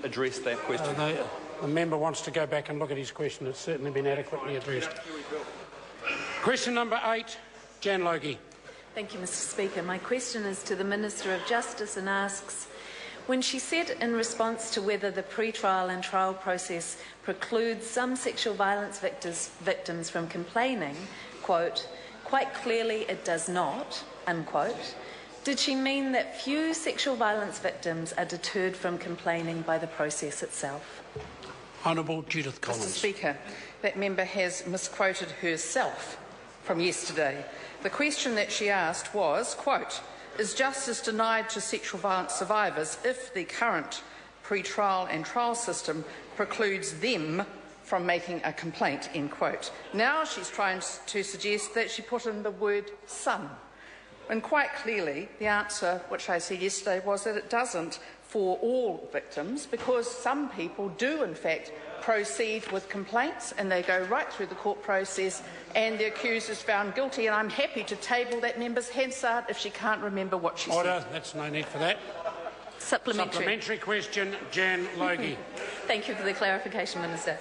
address that question. The member wants to go back and look at his question. It's certainly been adequately addressed. Question number 8, Jan Logie. Thank you, Mr. Speaker. My question is to the Minister of Justice and asks, when she said in response to whether the pre-trial and trial process precludes some sexual violence victims from complaining, quote, quite clearly it does not, unquote, did she mean that few sexual violence victims are deterred from complaining by the process itself? Honourable Judith Collins. Mr. Speaker, that member has misquoted herself from yesterday. The question that she asked was, quote, is justice denied to sexual violence survivors if the current pre-trial and trial system precludes them from making a complaint, end quote. Now she's trying to suggest that she put in the word some. And quite clearly, the answer, which I said yesterday, was that it doesn't for all victims, because some people do, in fact, proceed with complaints and they go right through the court process and the accused is found guilty. And I'm happy to table that member's Hansard if she can't remember what she Order. said. That's no need for that. Supplementary question, Jan Logie. Thank you for the clarification, Minister.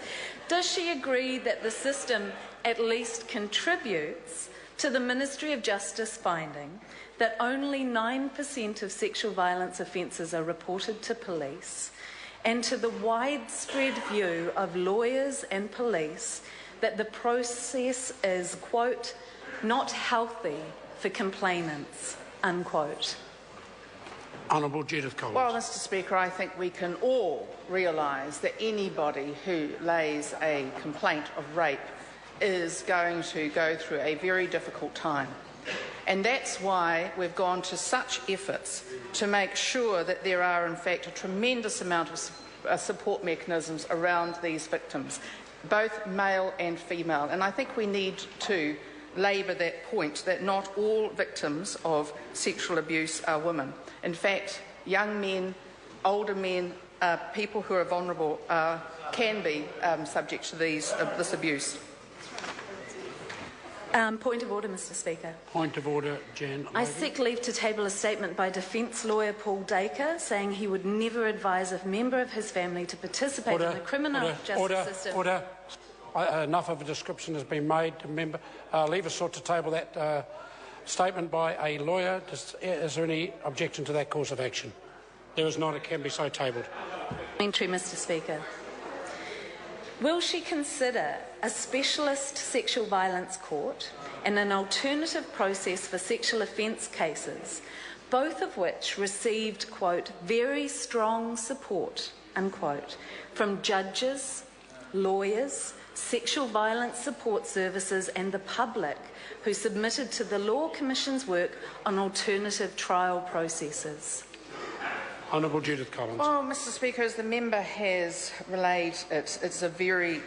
Does she agree that the system at least contributes to the Ministry of Justice finding that only 9% of sexual violence offences are reported to police, and to the widespread view of lawyers and police that the process is, quote, not healthy for complainants, unquote? Honourable Judith Collins. Well, Mr. Speaker, I think we can all realise that anybody who lays a complaint of rape is going to go through a very difficult time. And that's why we've gone to such efforts to make sure that there are, in fact, a tremendous amount of support mechanisms around these victims, both male and female. And I think we need to labour that point, that not all victims of sexual abuse are women. In fact, young men, older men, people who are vulnerable can be subject to this abuse. Point of order, Mr. Speaker. Point of order, Jan Logie. I seek leave to table a statement by defence lawyer Paul Dacre saying he would never advise a member of his family to participate in the criminal justice system. Order. Enough of a description has been made. Member, leave us sought to table that statement by a lawyer. Is there any objection to that course of action? There is not. It can be so tabled. Entry, Mr. Speaker. Will she consider a specialist sexual violence court and an alternative process for sexual offence cases, both of which received, quote, very strong support, unquote, from judges, lawyers, sexual violence support services and the public who submitted to the Law Commission's work on alternative trial processes? Honourable Judith Collins. Well, Mr. Speaker, as the member has relayed, it's a very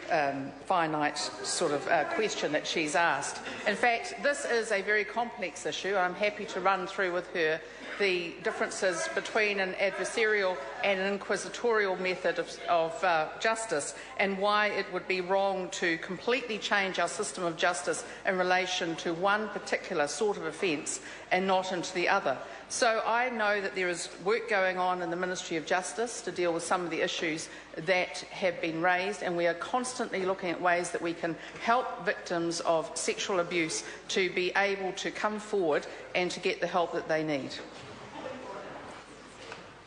finite sort of question that she's asked. In fact, this is a very complex issue. I'm happy to run through with her the differences between an adversarial and an inquisitorial method of justice, and why it would be wrong to completely change our system of justice in relation to one particular sort of offence and not into the other. So I know that there is work going on in the Ministry of Justice to deal with some of the issues that have been raised, and we are constantly looking at ways that we can help victims of sexual abuse to be able to come forward and to get the help that they need.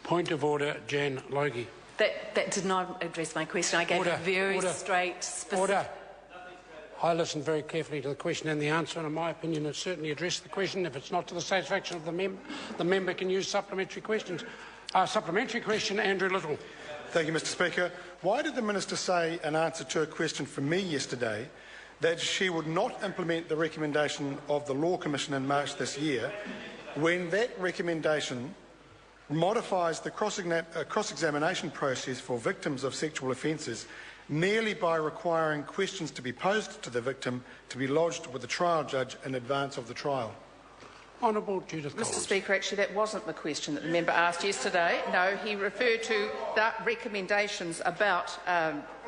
Point of order, Jan Logie. That did not address my question. I gave a very straight, specific... Order. I listened very carefully to the question and the answer, and in my opinion it certainly addressed the question. If it's not to the satisfaction of the member can use supplementary questions. Supplementary question, Andrew Little. Thank you, Mr. Speaker. Why did the Minister say in answer to a question from me yesterday that she would not implement the recommendation of the Law Commission in March this year, when that recommendation modifies the cross-examination process for victims of sexual offences merely by requiring questions to be posed to the victim to be lodged with the trial judge in advance of the trial? Honourable Judith Collins. Mr. Speaker, actually that wasn't the question that the member asked yesterday. No, he referred to the recommendations about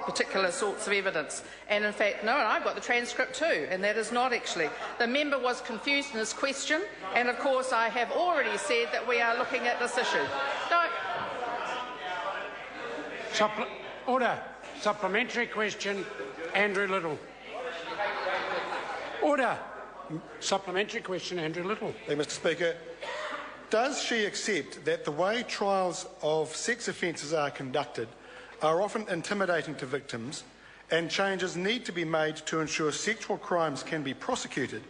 particular sorts of evidence. And in fact, no, and I've got the transcript too, and that is not actually. The member was confused in his question, and of course I have already said that we are looking at this issue. No. Order. Supplementary question, Andrew Little. Order. Supplementary question, Andrew Little. Thank you, Mr. Speaker. Does she accept that the way trials of sex offences are conducted are often intimidating to victims, and changes need to be made to ensure sexual crimes can be prosecuted,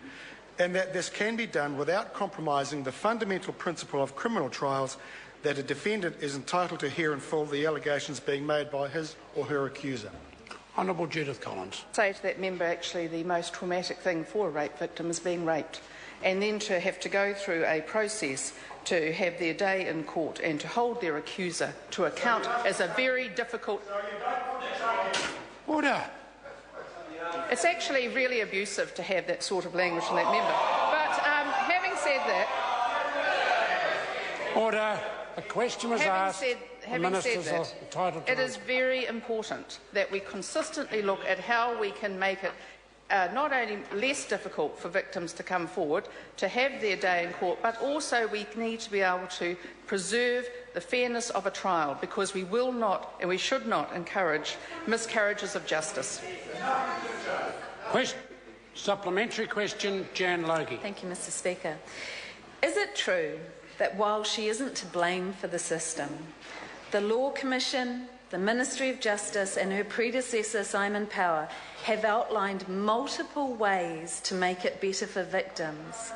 and that this can be done without compromising the fundamental principle of criminal trials that a defendant is entitled to hear in full the allegations being made by his or her accuser? Honourable Judith Collins. Say to that member, actually the most traumatic thing for a rape victim is being raped, and then to have to go through a process to have their day in court and to hold their accuser to account is a very difficult... Order. It's actually really abusive to have that sort of language from that member. But having said that... Order. A question was asked. Having said that, it is very important that we consistently look at how we can make it not only less difficult for victims to come forward to have their day in court, but also we need to be able to preserve the fairness of a trial, because we will not and we should not encourage miscarriages of justice. Supplementary question, Jan Logie. Thank you, Mr. Speaker. Is it true that while she isn't to blame for the system, the Law Commission, the Ministry of Justice and her predecessor Simon Power have outlined multiple ways to make it better for victims?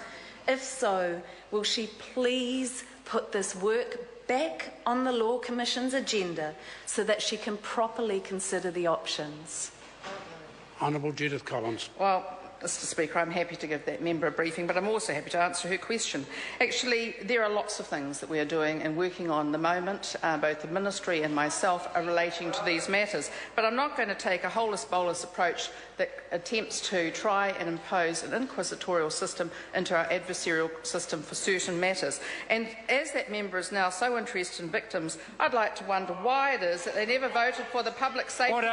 If so, will she please put this work back on the Law Commission's agenda so that she can properly consider the options? Honourable Judith Collins. Well, Mr. Speaker, I'm happy to give that member a briefing, but I'm also happy to answer her question. Actually, there are lots of things that we are doing and working on at the moment. Both the Ministry and myself are relating to these matters. But I'm not going to take a holus-bolus approach that attempts to try and impose an inquisitorial system into our adversarial system for certain matters. And as that member is now so interested in victims, I'd like to wonder why it is that they never voted for the public safety...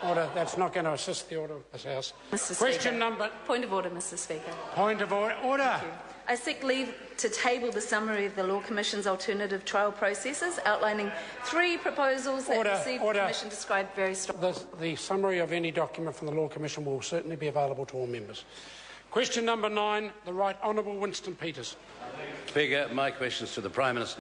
Order. That's not going to assist the order of this House. Mr. Question Speaker. number... Point of order, Mr. Speaker. Point of order. Order. I seek leave to table the summary of the Law Commission's alternative trial processes, outlining 3 proposals that received the Commission described very strongly. The summary of any document from the Law Commission will certainly be available to all members. Question number 9, the Right Honourable Winston Peters. Speaker, my question is to the Prime Minister.